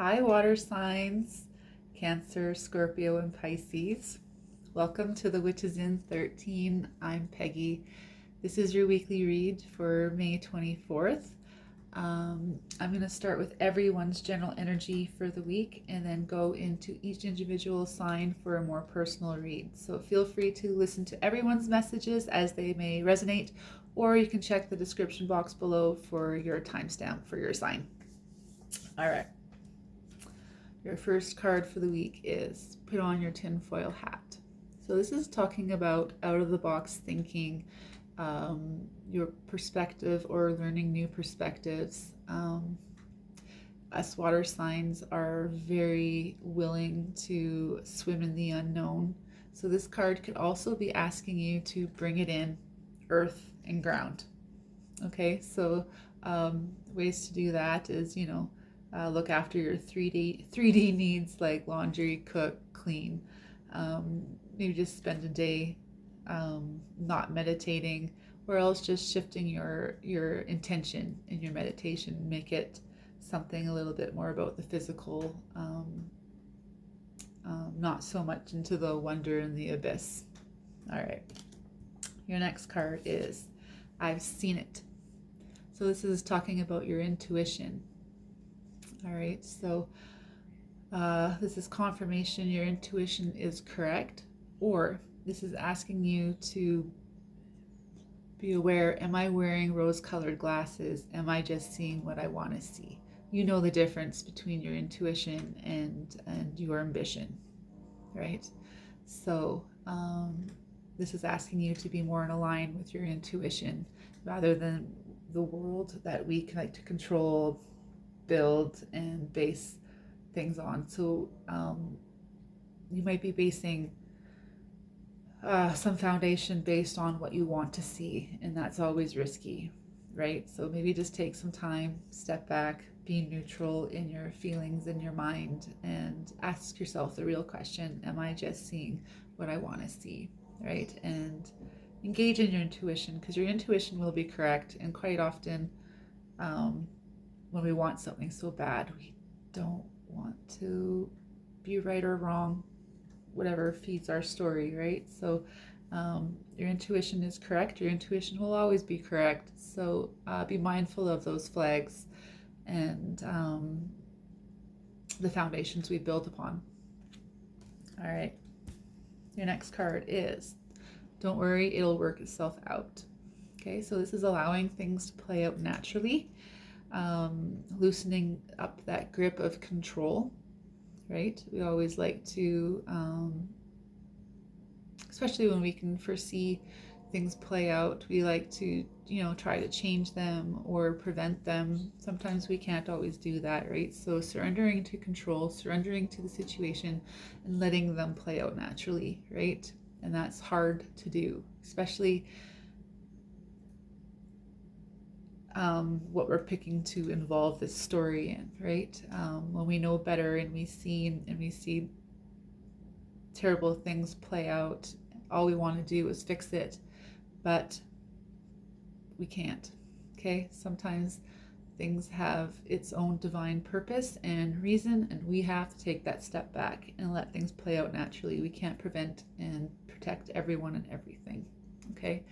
Hi, water signs, Cancer, Scorpio, and Pisces. Welcome to the Witches in 13. I'm Peggy. This is your weekly read for May 24th. I'm going to start with everyone's general energy for the week and then go into each individual sign for a more personal read. So feel free to listen to everyone's messages as they may resonate, or you can check the description box below for your timestamp for your sign. All right. Your first card for the week is put on your tinfoil hat. So this is talking about out of the box thinking, your perspective or learning new perspectives. Us water signs are very willing to swim in the unknown. So this card could also be asking you to bring it in, earth and ground. Okay, so ways to do that is, look after your 3D needs like laundry, cook, clean. Maybe just spend a day not meditating, or else just shifting your intention in your meditation. Make it something a little bit more about the physical, not so much into the wonder and the abyss. All right. Your next card is I've seen it. So this is talking about your intuition. All right, so this is confirmation your intuition is correct, or this is asking you to be aware, am I wearing rose-colored glasses? Am I just seeing what I want to see? You know the difference between your intuition and your ambition, right? So this is asking you to be more in line with your intuition rather than the world that we like to control, build, and base things on. So you might be basing some foundation based on what you want to see, and that's always risky, right? So maybe just take some time, step back, be neutral in your feelings, in your mind, and ask yourself the real question, am I just seeing what I want to see, right? And engage in your intuition, because your intuition will be correct. And quite often when we want something so bad, we don't want to be right or wrong, whatever feeds our story, right? So your intuition is correct. Your intuition will always be correct. So be mindful of those flags and the foundations we build upon. All right. Your next card is don't worry, it'll work itself out. Okay, so this is allowing things to play out naturally. Loosening up that grip of control, right? We always like to, especially when we can foresee things play out, we like to, try to change them or prevent them. Sometimes we can't always do that, right? So surrendering to control, surrendering to the situation, and letting them play out naturally, right? And that's hard to do, especially what we're picking to involve this story in, right? When we know better and we see terrible things play out, all we want to do is fix it, but we can't. Okay, sometimes things have its own divine purpose and reason, and we have to take that step back and let things play out naturally. We can't prevent and protect everyone and everything. Okay.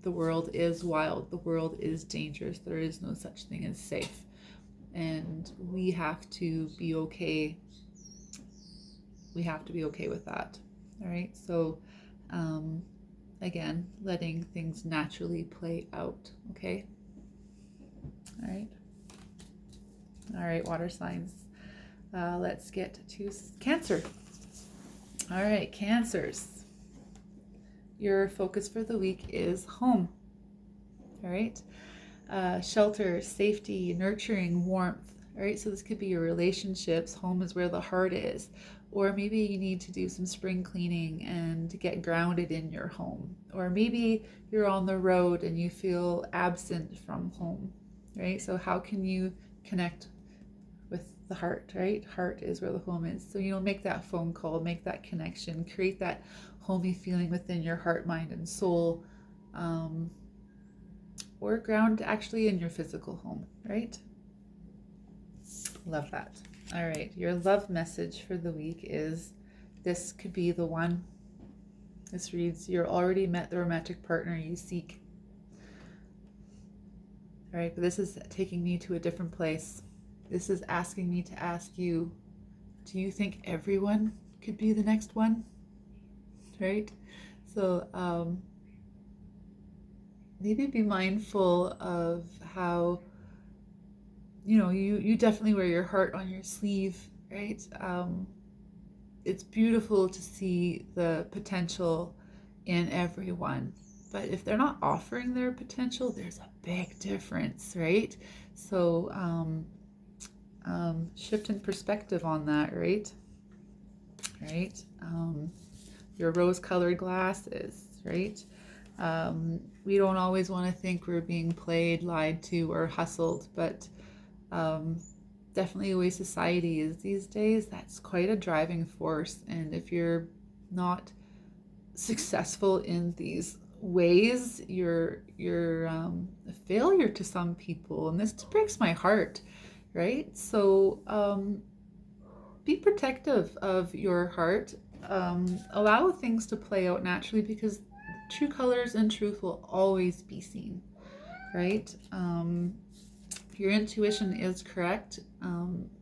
The world is wild. The world is dangerous. There is no such thing as safe. And we have to be okay. We have to be okay with that. All right. So, again, letting things naturally play out. Okay. All right. All right, water signs. Let's get to Cancer. All right, Cancers. Your focus for the week is home. All right. Shelter, safety, nurturing, warmth. All right. So this could be your relationships. Home is where the heart is. Or maybe you need to do some spring cleaning and get grounded in your home. Or maybe you're on the road and you feel absent from home. Right. So how can you connect with the heart, right? Heart is where the home is. So, make that phone call, make that connection, create that homey feeling within your heart, mind, and soul, or ground actually in your physical home, right? Love that. All right. Your love message for the week is, this could be the one. This reads, you're already met the romantic partner you seek. All right. But this is taking me to a different place. This is asking me to ask you, do you think everyone could be the next one? Right? So maybe be mindful of how, you definitely wear your heart on your sleeve, right? It's beautiful to see the potential in everyone, but if they're not offering their potential, there's a big difference, right? So shift in perspective on that, right? Your rose-colored glasses, right? We don't always want to think we're being played, lied to, or hustled, but definitely the way society is these days, that's quite a driving force. And if you're not successful in these ways, you're a failure to some people, and this breaks my heart, right? So be protective of your heart. Allow things to play out naturally, because true colors and truth will always be seen, right? Your intuition is correct.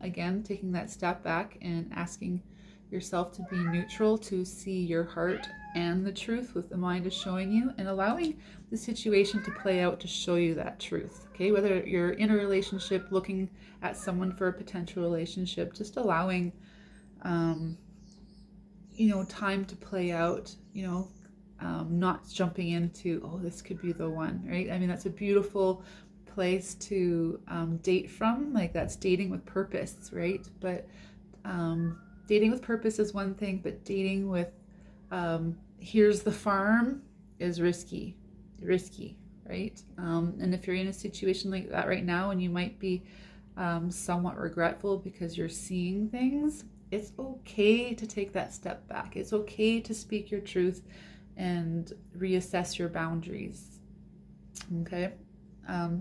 Again, taking that step back and asking yourself to be neutral, to see your heart and the truth what the mind is showing you, and allowing the situation to play out to show you that truth. Okay, whether you're in a relationship, looking at someone for a potential relationship, just allowing time to play out, not jumping into, oh, this could be the one, right? I mean, that's a beautiful place to date from. Like, that's dating with purpose, right? But dating with purpose is one thing, but dating with here's the farm is risky, right? And if you're in a situation like that right now, and you might be somewhat regretful because you're seeing things, it's okay to take that step back. It's okay to speak your truth and reassess your boundaries. Okay?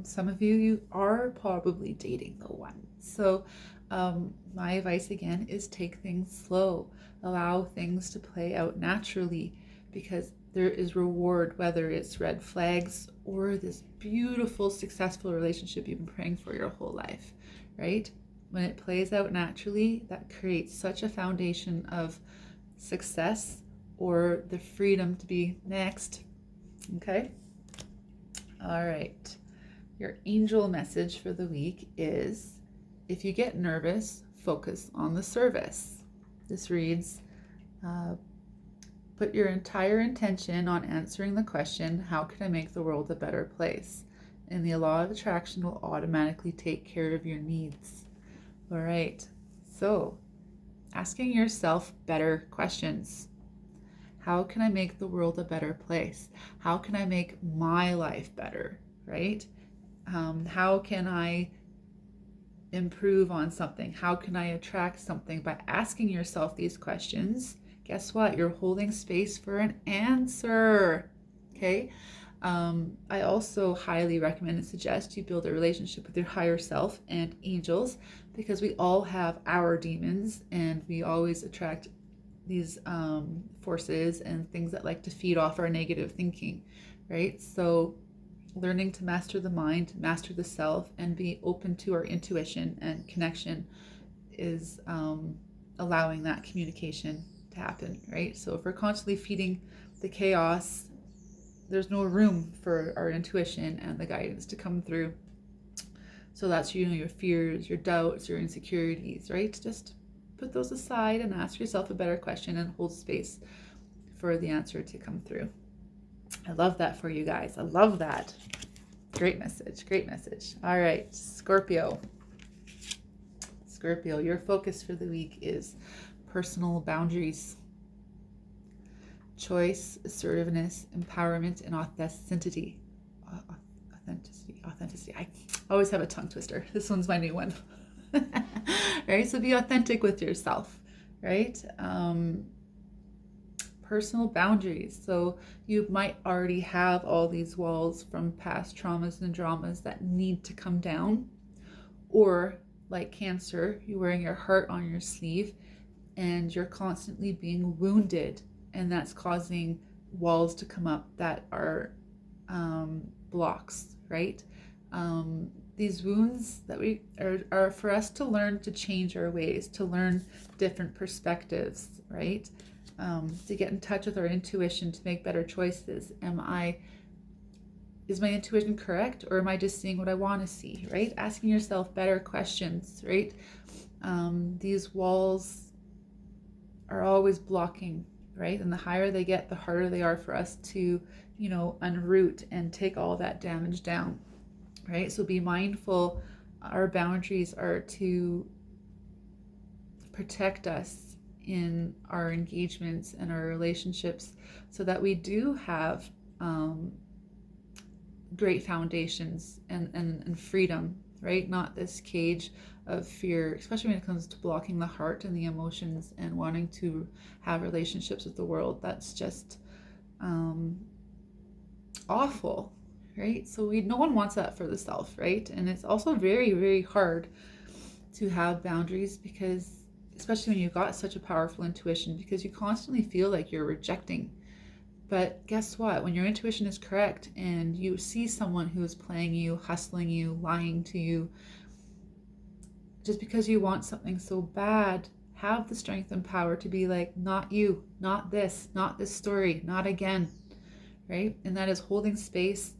Some of you are probably dating the one. So my advice again is take things slow. Allow things to play out naturally, because there is reward, whether it's red flags or this beautiful, successful relationship you've been praying for your whole life, right? When it plays out naturally, that creates such a foundation of success or the freedom to be next. Okay? All right. Your angel message for the week is, if you get nervous, focus on the service. This reads, put your entire intention on answering the question, how can I make the world a better place? And the law of attraction will automatically take care of your needs. All right, so asking yourself better questions. How can I make the world a better place? How can I make my life better, right? How can I improve on something? How can I attract something? By asking yourself these questions, guess what? You're holding space for an answer, okay? I also highly recommend and suggest you build a relationship with your higher self and angels, because we all have our demons, and we always attract these forces and things that like to feed off our negative thinking, right? So learning to master the mind, master the self, and be open to our intuition and connection is allowing that communication to happen, right? So if we're constantly feeding the chaos, there's no room for our intuition and the guidance to come through. So that's, your fears, your doubts, your insecurities, right? Just put those aside and ask yourself a better question and hold space for the answer to come through. I love that for you guys. I love that. Great message. All right, Scorpio, your focus for the week is personal boundaries. Choice, assertiveness, empowerment, and authenticity. I always have a tongue twister. This one's my new one. Right? So be authentic with yourself, right? Personal boundaries. So you might already have all these walls from past traumas and dramas that need to come down, or like Cancer, you're wearing your heart on your sleeve, and you're constantly being wounded, and that's causing walls to come up that are blocks, right? These wounds that we are for us to learn to change our ways, to learn different perspectives, right? To get in touch with our intuition, to make better choices. Is my intuition correct, or am I just seeing what I want to see, right? Asking yourself better questions, right? These walls are always blocking, right? And the higher they get, the harder they are for us to, unroot and take all that damage down, right? So be mindful. Our boundaries are to protect us in our engagements and our relationships, so that we do have great foundations and freedom, right? Not this cage of fear, especially when it comes to blocking the heart and the emotions and wanting to have relationships with the world. That's just awful, right? So no one wants that for the self, right? And it's also very, very hard to have boundaries, because especially when you've got such a powerful intuition, because you constantly feel like you're rejecting. But guess what? When your intuition is correct and you see someone who is playing you, hustling you, lying to you, just because you want something so bad, have the strength and power to be like, not you, not this story, not again, right? And that is holding space.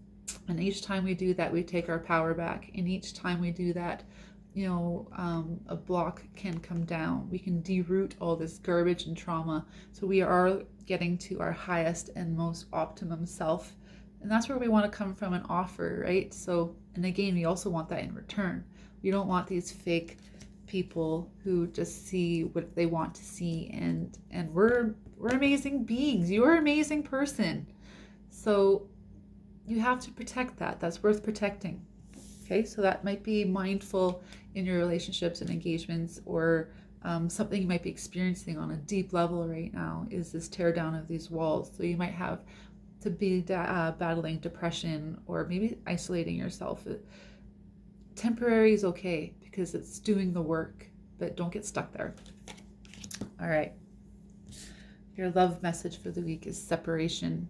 And each time we do that, we take our power back. And each time we do that, a block can come down. We can deroot all this garbage and trauma. So we are getting to our highest and most optimum self. And that's where we want to come from and offer, right? So, and again, we also want that in return. We don't want these fake people who just see what they want to see. And we're amazing beings. You're an amazing person. So you have to protect that. That's worth protecting. Okay, so that might be mindful in your relationships and engagements, or something you might be experiencing on a deep level right now is this tear down of these walls. So you might have to be battling depression, or maybe isolating yourself. Temporary is okay because it's doing the work, but don't get stuck there. All right. Your love message for the week is separation.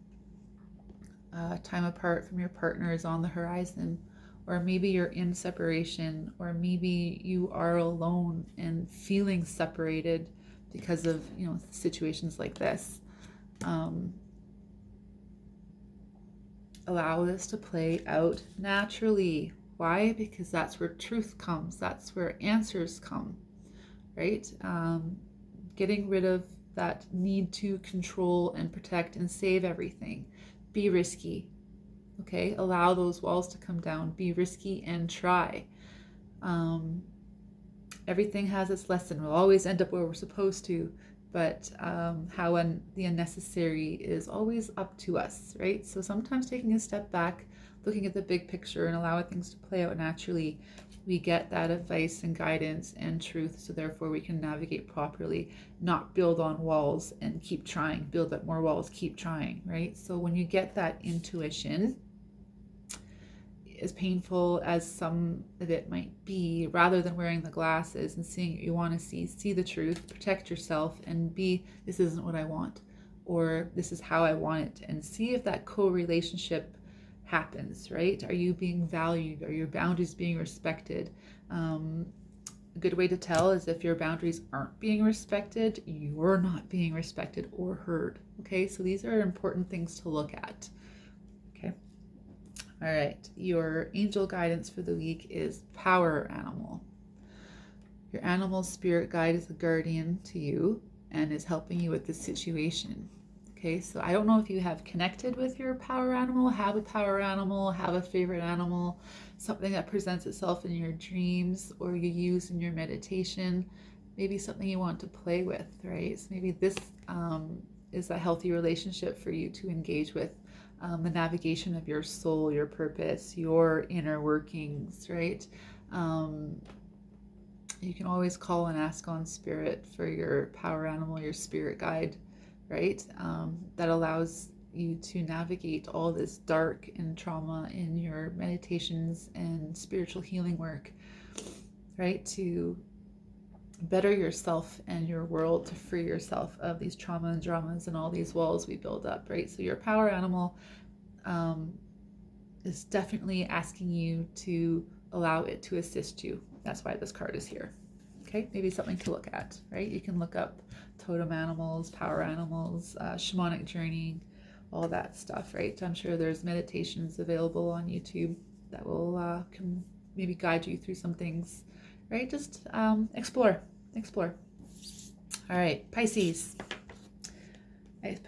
Time apart from your partner is on the horizon. Or maybe you're in separation, or maybe you are alone and feeling separated because of, situations like this. Allow this to play out naturally. Why? Because that's where truth comes. That's where answers come, right? Getting rid of that need to control and protect and save everything. Be risky. Okay, allow those walls to come down. Be risky and try. Everything has its lesson. We'll always end up where we're supposed to, but the unnecessary is always up to us, right? So sometimes taking a step back, looking at the big picture and allowing things to play out naturally, we get that advice and guidance and truth, so therefore we can navigate properly, not build on walls and keep trying, build up more walls, keep trying, right? So when you get that intuition, as painful as some of it might be, rather than wearing the glasses and seeing what you want to see the truth, protect yourself, and this isn't what I want, or this is how I want it, and see if that co-relationship happens, right? Are you being valued? Are your boundaries being respected? A good way to tell is if your boundaries aren't being respected, you're not being respected or heard. Okay, so these are important things to look at. Okay. All right, your angel guidance for the week is power animal. Your animal spirit guide is a guardian to you and is helping you with this situation. Okay, so I don't know if you have connected with your power animal, have a power animal, have a favorite animal, something that presents itself in your dreams or you use in your meditation, maybe something you want to play with, right? So maybe this is a healthy relationship for you to engage with. The navigation of your soul, your purpose, your inner workings, right? You can always call and ask on spirit for your power animal, your spirit guide, right? That allows you to navigate all this dark and trauma in your meditations and spiritual healing work. right? To better yourself and your world, to free yourself of these trauma and dramas and all these walls we build up, right? So your power animal is definitely asking you to allow it to assist you. That's why this card is here. Okay, maybe something to look at, right? You can look up totem animals, power animals, shamanic journeying, all that stuff, right? I'm sure there's meditations available on YouTube that will can maybe guide you through some things, right? Just explore. All right, Pisces.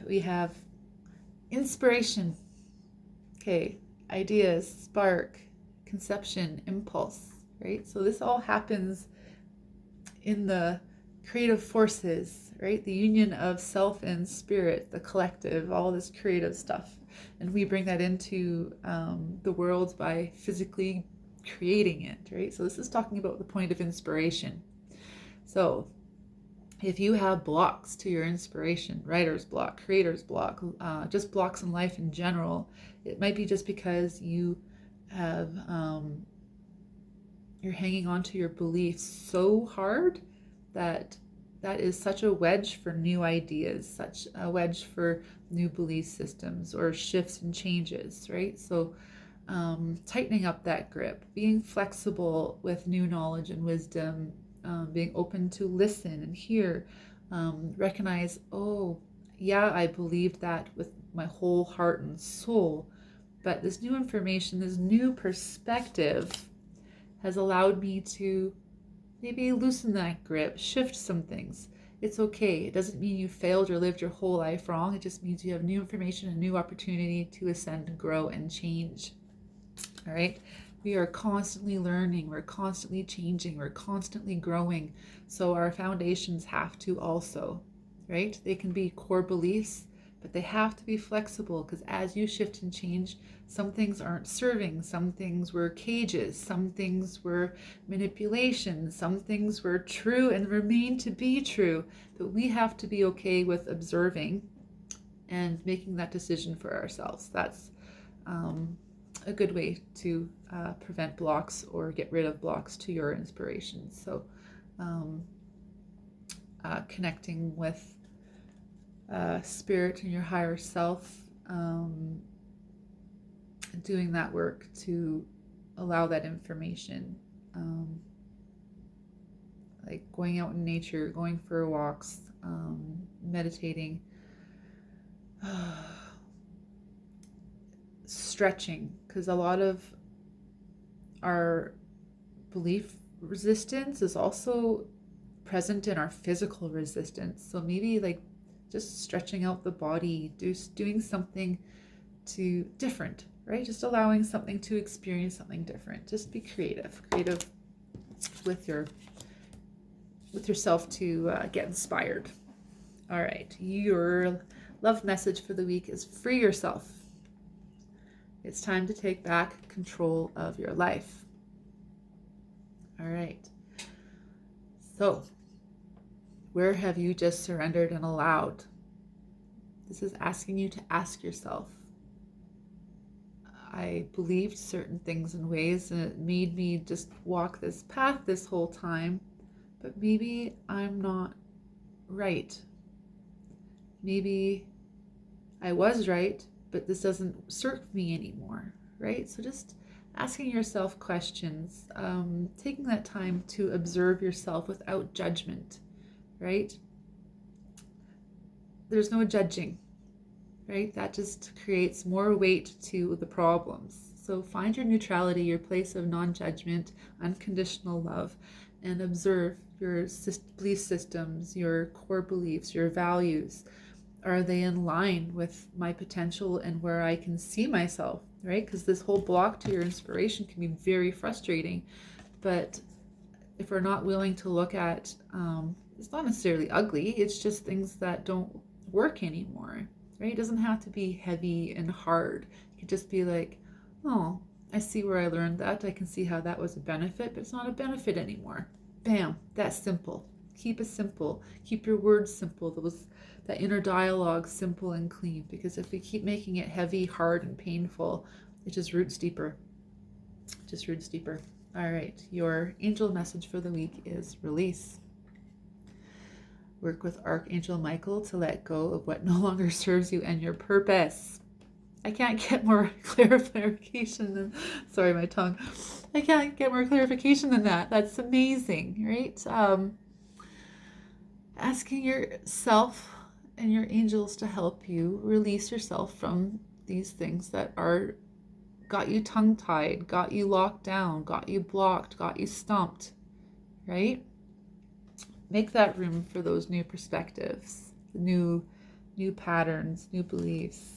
We have inspiration. Okay, ideas, spark, conception, impulse, right? So this all happens in the creative forces, right? The union of self and spirit, the collective, all this creative stuff. And we bring that into the world by physically creating it, right? So this is talking about the point of inspiration. So if you have blocks to your inspiration, writer's block, creator's block, just blocks in life in general, it might be just because you have you're hanging on to your beliefs so hard that is such a wedge for new ideas, such a wedge for new belief systems or shifts and changes, right? So tightening up that grip, being flexible with new knowledge and wisdom, being open to listen and hear, recognize, oh, yeah, I believed that with my whole heart and soul, but this new information, this new perspective has allowed me to maybe loosen that grip, shift some things. It's okay. It doesn't mean you failed or lived your whole life wrong. It just means you have new information, a new opportunity to ascend, grow, and change. All right. We are constantly learning. We're constantly changing. We're constantly growing. So our foundations have to also, right? They can be core beliefs, but they have to be flexible because as you shift and change, some things aren't serving. Some things were cages. Some things were manipulation. Some things were true and remain to be true. But we have to be okay with observing and making that decision for ourselves. That's a good way to prevent blocks or get rid of blocks to your inspiration. So connecting with spirit and your higher self, doing that work to allow that information, like going out in nature, going for walks, meditating, stretching, because a lot of our belief resistance is also present in our physical resistance. So maybe like just stretching out the body, doing something to different, right? Just allowing something to experience something different. Just be creative with yourself to get inspired. All right, your love message for the week is free yourself. It's time to take back control of your life. All right. So, where have you just surrendered and allowed? This is asking you to ask yourself, I believed certain things and ways and it made me just walk this path this whole time, but maybe I'm not right. Maybe I was right, but this doesn't serve me anymore, right? So just asking yourself questions, taking that time to observe yourself without judgment, right? There's no judging, right? That just creates more weight to the problems. So find your neutrality, your place of non-judgment, unconditional love, and observe your belief systems, your core beliefs, your values. Are they in line with my potential and where I can see myself, right? Because this whole block to your inspiration can be very frustrating. But if we're not willing to look at, it's not necessarily ugly, it's just things that don't work anymore, right? It doesn't have to be heavy and hard. It could just be like, oh, I see where I learned that. I can see how that was a benefit, but it's not a benefit anymore. Bam, that's simple. Keep it simple. Keep your words simple. That inner dialogue simple and clean, because if we keep making it heavy, hard, and painful, it just roots deeper. All right, your angel message for the week is release. Work with Archangel Michael to let go of what no longer serves you and your purpose. I can't get more clarification than, sorry, my tongue. I can't get more clarification than that. That's amazing, right? Asking yourself and your angels to help you release yourself from these things that are got you tongue-tied, got you locked down, got you blocked, got you stumped, right? Make that room for those new perspectives, new patterns, new beliefs.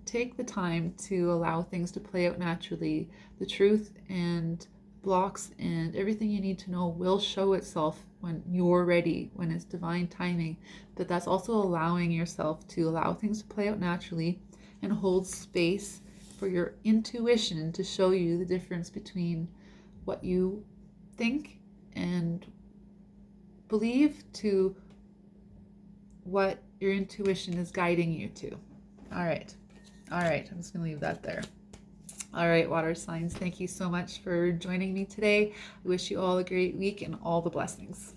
Take the time to allow things to play out naturally. The truth and blocks and everything you need to know will show itself when you're ready, when it's divine timing. But that's also allowing yourself to allow things to play out naturally and hold space for your intuition to show you the difference between what you think and believe to what your intuition is guiding you to. All right. I'm just going to leave that there. All right, water signs, thank you so much for joining me today. I wish you all a great week and all the blessings.